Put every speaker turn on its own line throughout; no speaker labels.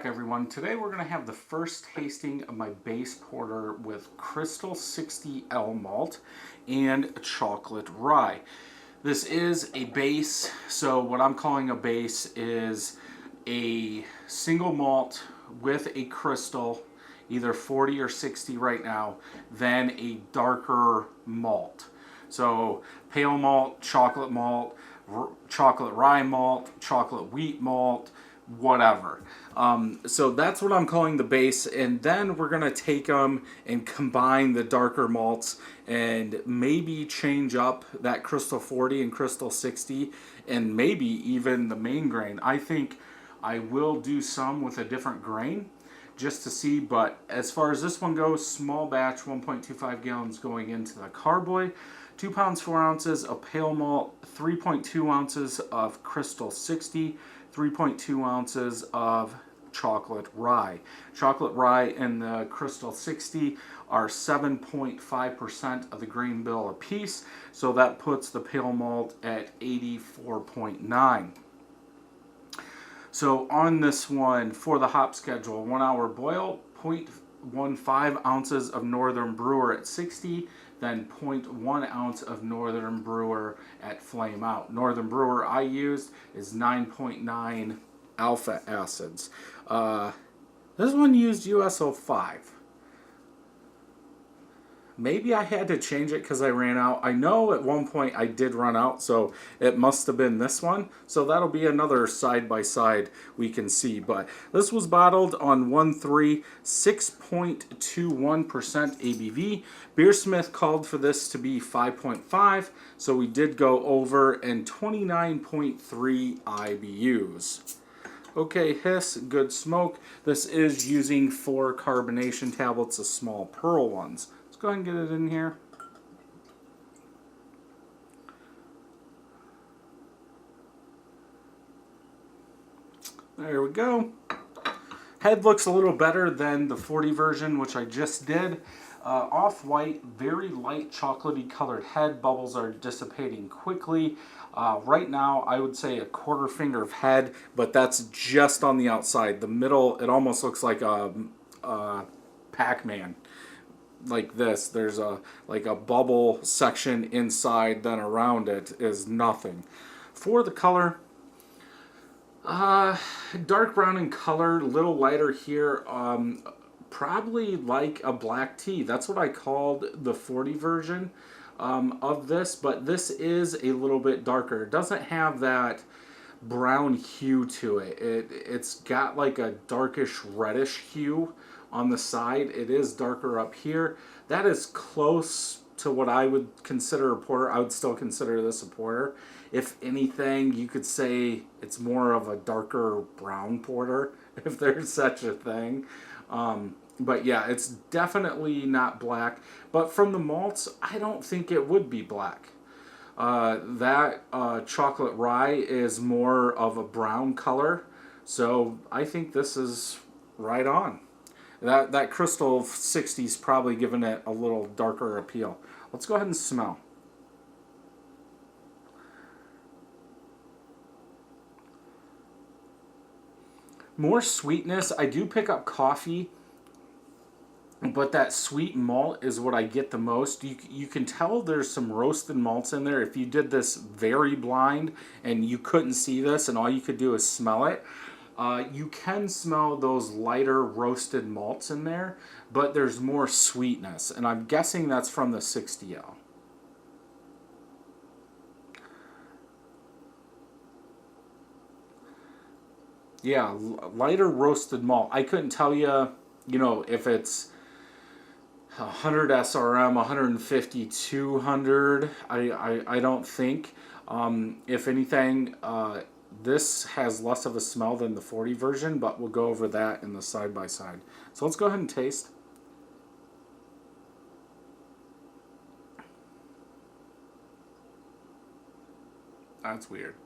back, everyone. Today we're going to have the first tasting of my base porter with Crystal 60L malt and chocolate rye. This is a base, so what I'm calling a base is a single malt with a crystal, either 40 or 60 right now, then a darker malt. So pale malt, chocolate rye malt, chocolate wheat malt, whatever. So that's what I'm calling the base, and then we're gonna take them and combine the darker malts and maybe change up that Crystal 40 and Crystal 60 and maybe even the main grain. I think I will do some with a different grain just to see, but as far as this one goes, small batch, 1.25 gallons going into the carboy, 2 pounds 4 ounces of pale malt, 3.2 ounces of Crystal 60, 3.2 ounces of chocolate rye. Chocolate rye and the Crystal 60 are 7.5% of the grain bill apiece, so that puts the pale malt at 84.9. So on this one, for the hop schedule, 1 hour boil, 0.15 ounces of Northern Brewer at 60, then 0.1 ounce of Northern Brewer at Flameout. Northern Brewer I used is 9.9 alpha acids. This one used US-05. Maybe I had to change it because I ran out. I know at one point I did run out, so it must have been this one. So that'll be another side-by-side we can see. But this was bottled on 1.3, 6.21% ABV. Beersmith called for this to be 5.5, so we did go over, and 29.3 IBUs. Okay, hiss, good smoke. This is using 4 carbonation tablets, the small pearl ones. Let's go ahead and get it in here. There we go. Head looks a little better than the 40 version, which I just did. Off-white, very light chocolatey colored head. Bubbles are dissipating quickly. Right now, I would say a quarter finger of head, but that's just on the outside. The middle, it almost looks like a Pac-Man. Like this, there's like a bubble section inside, then around it is nothing. For the color, dark brown in color, a little lighter here, probably like a black tea. That's what I called the 40 version of this, but this is a little bit darker. It doesn't have that brown hue to it. It's got like a darkish reddish hue on the side. It is darker up here. That is close to what I would consider a porter. I would still consider this a porter. If anything, you could say it's more of a darker brown porter, if there's such a thing. But yeah, it's definitely not black. But from the malts, I don't think it would be black. That chocolate rye is more of a brown color, so I think this is right on. That Crystal 60 is probably giving it a little darker appeal. Let's go ahead and smell. More sweetness. I do pick up coffee, but that sweet malt is what I get the most. You can tell there's some roasted malts in there. If you did this very blind and you couldn't see this and all you could do is smell it, you can smell those lighter roasted malts in there, but there's more sweetness, and I'm guessing that's from the 60L. Yeah, lighter roasted malt. I couldn't tell you, if it's 100 SRM, 150, 200. I don't think. If anything, this has less of a smell than the 40 version, but we'll go over that in the side-by-side. So let's go ahead and taste. That's weird.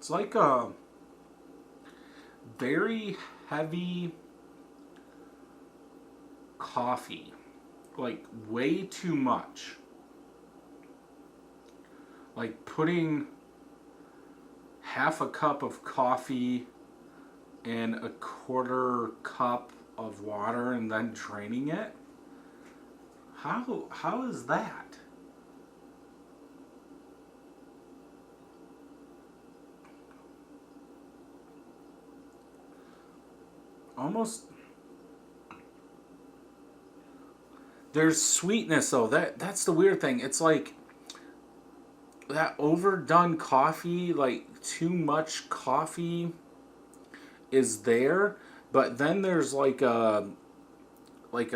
It's like a very heavy coffee. Like way too much. Like putting half a cup of coffee in a quarter cup of water and then draining it. How is that? Almost. There's sweetness though. That's the weird thing. It's like that overdone coffee, like too much coffee is there, but then there's like a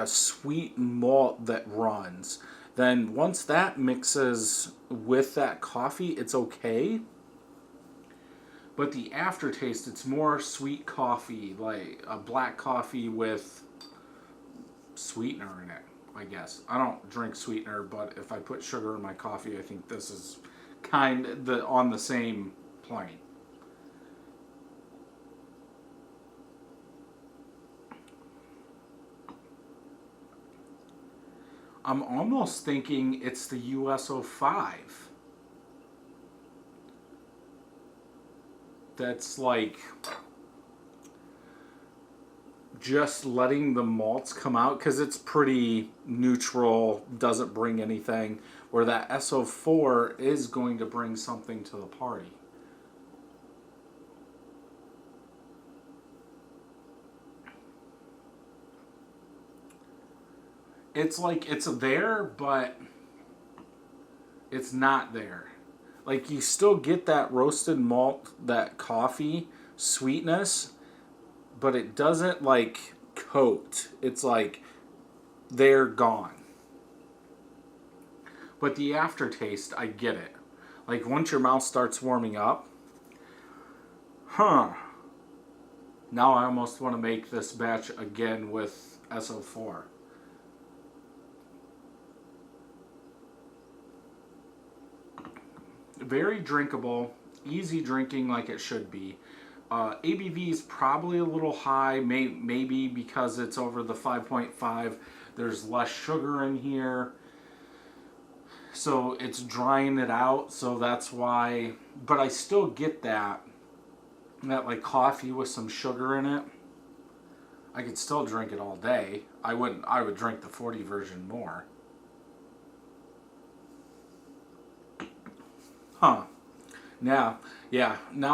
sweet malt that runs. Then once that mixes with that coffee, it's okay. But the aftertaste, it's more sweet coffee, like a black coffee with sweetener in it, I guess. I don't drink sweetener, but if I put sugar in my coffee, I think this is on the same plane. I'm almost thinking it's the US-05. That's like just letting the malts come out because it's pretty neutral, doesn't bring anything, where that SO4 is going to bring something to the party. It's like it's there, but it's not there. Like you still get that roasted malt, that coffee sweetness, but it doesn't like coat. It's like they're gone. But the aftertaste, I get it. Like once your mouth starts warming up, now I almost want to make this batch again with SO4. Very drinkable, easy drinking like it should be. ABV is probably a little high, maybe because it's over the 5.5. There's less sugar in here, so it's drying it out, so that's why. But I still get that like coffee with some sugar in it. I could still drink it all day. I would drink the 40 version more. Now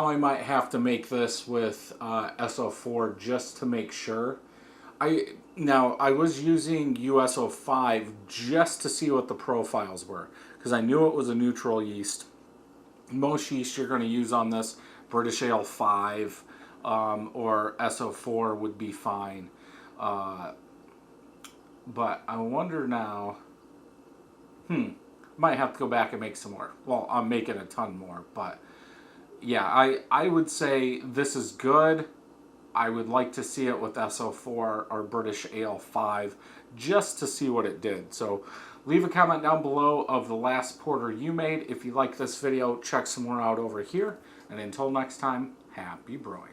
I might have to make this with SO4 just to make sure. I was using US-05 just to see what the profiles were, because I knew it was a neutral yeast. Most yeast you're going to use on this, British Ale 5 or SO4 would be fine. But I wonder now, might have to go back and make some more. Well, I'm making a ton more, but yeah, I would say this is good. I would like to see it with SO4 or British Ale 5 just to see what it did. So leave a comment down below of the last porter you made. If you like this video, check some more out over here. And until next time, happy brewing.